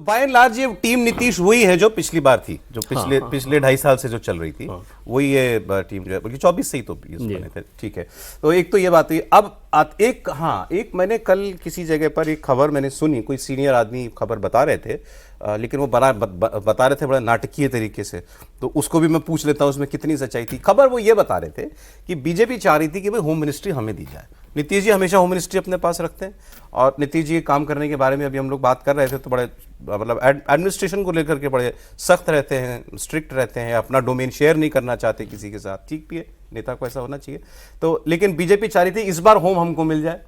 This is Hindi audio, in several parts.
बाय एंड लार्ज ये टीम नीतीश वही है जो पिछली बार थी, जो पिछले 2.5 साल से जो चल रही थी, वही ये टीम जो है, बल्कि 24 से ही तो बने थे। ठीक है, तो एक तो ये बात हुई। अब एक मैंने कल किसी जगह पर एक खबर मैंने सुनी, कोई सीनियर आदमी खबर बता रहे थे, लेकिन वो बता रहे थे बड़ा नाटकीय तरीके से, तो उसको भी मैं पूछ लेता हूँ उसमें कितनी सच्चाई थी। खबर वो ये बता रहे थे कि बीजेपी चाह रही थी कि भाई होम मिनिस्ट्री हमें दी जाए। नीतीश जी हमेशा होम मिनिस्ट्री अपने पास रखते हैं, और नीतीश जी के काम करने के बारे में अभी हम लोग बात कर रहे थे, तो बड़े मतलब एडमिनिस्ट्रेशन को लेकर के बड़े सख्त रहते हैं, स्ट्रिक्ट रहते हैं, अपना डोमेन शेयर नहीं करना चाहते किसी के साथ। ठीक भी है, नेता को ऐसा होना चाहिए। तो लेकिन बीजेपी चाह रही थी इस बार होम हमको मिल जाए,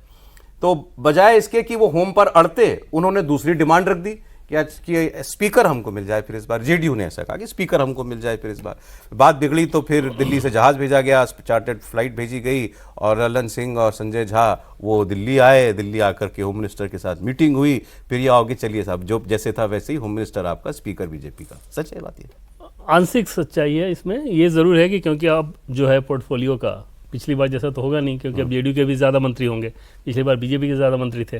तो बजाय इसके कि वो होम पर अड़ते, उन्होंने दूसरी डिमांड रख दी कि स्पीकर हमको मिल जाए। फिर इस बार जेडीयू ने ऐसा कहा कि स्पीकर हमको मिल जाए। फिर इस बार बात बिगड़ी तो फिर दिल्ली से जहाज भेजा गया, चार्टर्ड फ्लाइट भेजी गई, और ललन सिंह और संजय झा वो दिल्ली आए। दिल्ली आकर के होम मिनिस्टर के साथ मीटिंग हुई। फिर ये आओगे, चलिए साहब, जो जैसे था वैसे ही होम मिनिस्टर आपका स्पीकर बीजेपी का। सच है बात ये? आंशिक सच्चाई है इसमें। ये जरूर है कि क्योंकि अब जो है पोर्टफोलियो का पिछली बार जैसा तो होगा नहीं, क्योंकि अब जेडीयू के भी ज़्यादा मंत्री होंगे। पिछली बार बीजेपी के ज़्यादा मंत्री थे,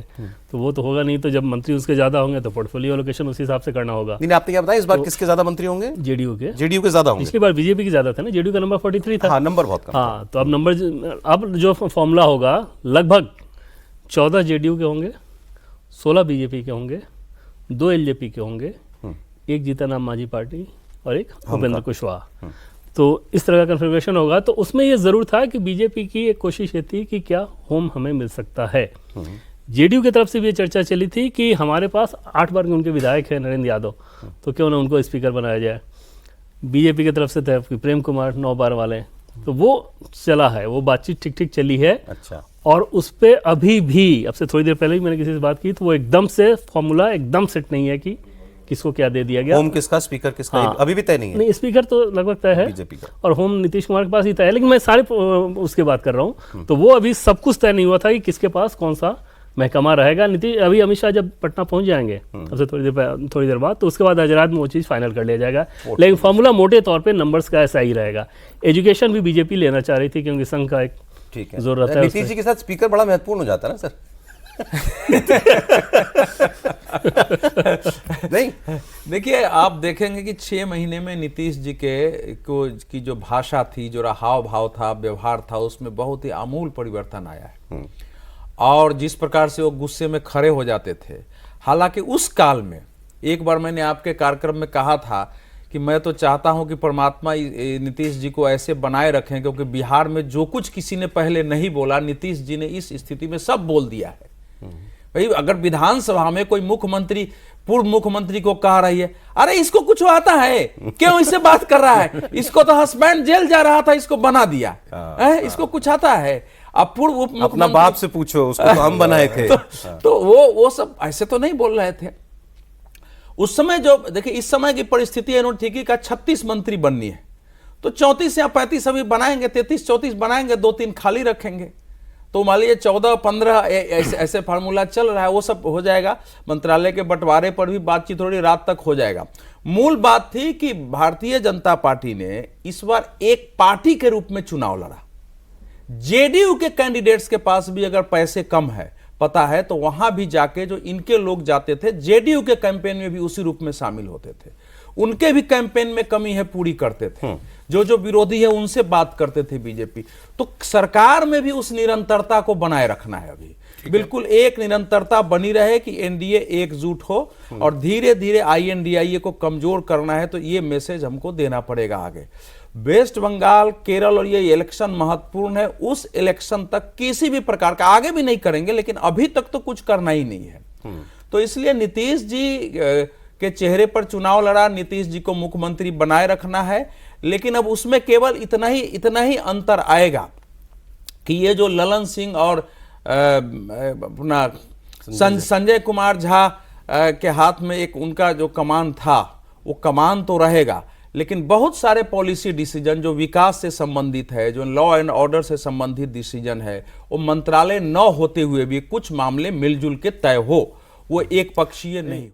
तो वो तो होगा नहीं। तो जब मंत्री उसके ज़्यादा होंगे तो पोर्टफोलियो एलोकेशन उस हिसाब से करना होगा। नहीं, आपने क्या बताया इस बार किसके ज़्यादा मंत्री होंगे? जेडीयू के ज़्यादा होंगे। पिछली बार बीजेपी के ज़्यादा थे ना, जेडीयू का नंबर 43 था। हाँ, नंबर बहुत कम। हाँ, तो अब जो फॉर्मूला होगा, लगभग 14 जेडीयू के होंगे, 16 बीजेपी के होंगे, 2 एलजेपी के होंगे, एक जीतन आम मांझी पार्टी और एक भूपेंद्र कुशवाहा। तो इस तरह का कन्फिगरेशन होगा। तो उसमें ये ज़रूर था कि बीजेपी की एक कोशिश ये थी कि क्या होम हमें मिल सकता है। जेडीयू की तरफ से भी ये चर्चा चली थी कि हमारे पास 8 बार के उनके विधायक हैं, नरेंद्र यादव, तो क्यों ना उनको स्पीकर बनाया जाए। बीजेपी की तरफ से थे प्रेम कुमार 9 बार वाले, तो वो चला है, वो बातचीत ठीक ठीक चली है। अच्छा। और उस पर अभी भी, अब से थोड़ी देर पहले भी मैंने किसी से बात की, तो वो एकदम से फॉर्मूला एकदम सेट नहीं है कि किसको क्या दे दिया गया। होम किसका, स्पीकर किसका, हाँ, अभी भी तय नहीं है। नहीं, स्पीकर तो लगभग तय है बीजेपी का, और होम नीतीश कुमार के पास ही तय है। लेकिन मैं सारे उसके बात कर रहा हूँ, तो वो अभी सब कुछ तय नहीं हुआ था कि किसके पास कौन सा महकमा रहेगा। नीतीश अभी अमित शाह जब पटना पहुंच जाएंगे अब से थोड़ी देर बाद, तो उसके बाद हजरात में वो चीज़ फाइनल कर लिया जाएगा। लेकिन फॉर्मूला मोटे तौर पर नंबर्स का ऐसा ही रहेगा। एजुकेशन भी बीजेपी लेना चाह रही थी, क्योंकि संघ का एक जोर रहता है। नीतीश जी के साथ स्पीकर बड़ा महत्वपूर्ण हो जाता है ना सर? नहीं, देखिए, आप देखेंगे कि 6 महीने में नीतीश जी की जो भाषा थी, जो हाव भाव था, व्यवहार था, उसमें बहुत ही आमूल परिवर्तन आया है। और जिस प्रकार से वो गुस्से में खड़े हो जाते थे, हालांकि उस काल में एक बार मैंने आपके कार्यक्रम में कहा था कि मैं तो चाहता हूं कि परमात्मा नीतीश जी को ऐसे बनाए रखें, क्योंकि बिहार में जो कुछ किसी ने पहले नहीं बोला, नीतीश जी ने इस स्थिति में सब बोल दिया है। भाई, अगर विधानसभा में कोई मुख्यमंत्री पूर्व मुख्यमंत्री को कह रही है, अरे इसको कुछ आता है, क्यों इससे बात कर रहा है, इसको तो हस्बैंड जेल जा रहा था, इसको बना दिया है, इसको कुछ आता है। अब पूर्व अपना बाप से पूछो, उसको तो हम बनाए थे। तो वो सब ऐसे तो नहीं बोल रहे थे उस समय। जो देखिए, इस समय की परिस्थिति है, इन्होंने ठीक ही कहा 36 मंत्री बननी है, तो 34 या 35 अभी बनाएंगे, 33-34 बनाएंगे, 2-3 खाली रखेंगे, तो मान लीजिए 14-15 ऐसे फार्मूला चल रहा है। वो सब हो जाएगा। मंत्रालय के बंटवारे पर भी बातचीत थोड़ी रात तक हो जाएगा। मूल बात थी कि भारतीय जनता पार्टी ने इस बार एक पार्टी के रूप में चुनाव लड़ा। जेडीयू के कैंडिडेट्स के पास भी अगर पैसे कम है, पता है, तो वहां भी जाके जो इनके लोग जाते थे, जेडीयू के कैंपेन में भी उसी रूप में शामिल होते थे। उनके भी कैंपेन में कमी है पूरी करते थे। जो विरोधी है उनसे बात करते थे बीजेपी। तो सरकार में भी उस निरंतरता को बनाए रखना है। अभी बिल्कुल एक निरंतरता बनी रहे कि एनडीए एकजुट हो, और धीरे धीरे आईएनडीआईए को कमजोर करना है। तो ये मैसेज हमको देना पड़ेगा आगे। वेस्ट बंगाल, केरल और ये इलेक्शन महत्वपूर्ण है। उस इलेक्शन तक किसी भी प्रकार का, आगे भी नहीं करेंगे, लेकिन अभी तक तो कुछ करना ही नहीं है। तो इसलिए नीतीश जी के चेहरे पर चुनाव लड़ा, नीतीश जी को मुख्यमंत्री बनाए रखना है। लेकिन अब उसमें केवल इतना ही अंतर आएगा कि ये जो ललन सिंह और अपना संजय कुमार झा के हाथ में एक उनका जो कमान था, वो कमान तो रहेगा, लेकिन बहुत सारे पॉलिसी डिसीजन जो विकास से संबंधित है, जो लॉ एंड ऑर्डर से संबंधित डिसीजन है, वो मंत्रालय न होते हुए भी कुछ मामले मिलजुल के तय हो, वो एक पक्षीय नहीं।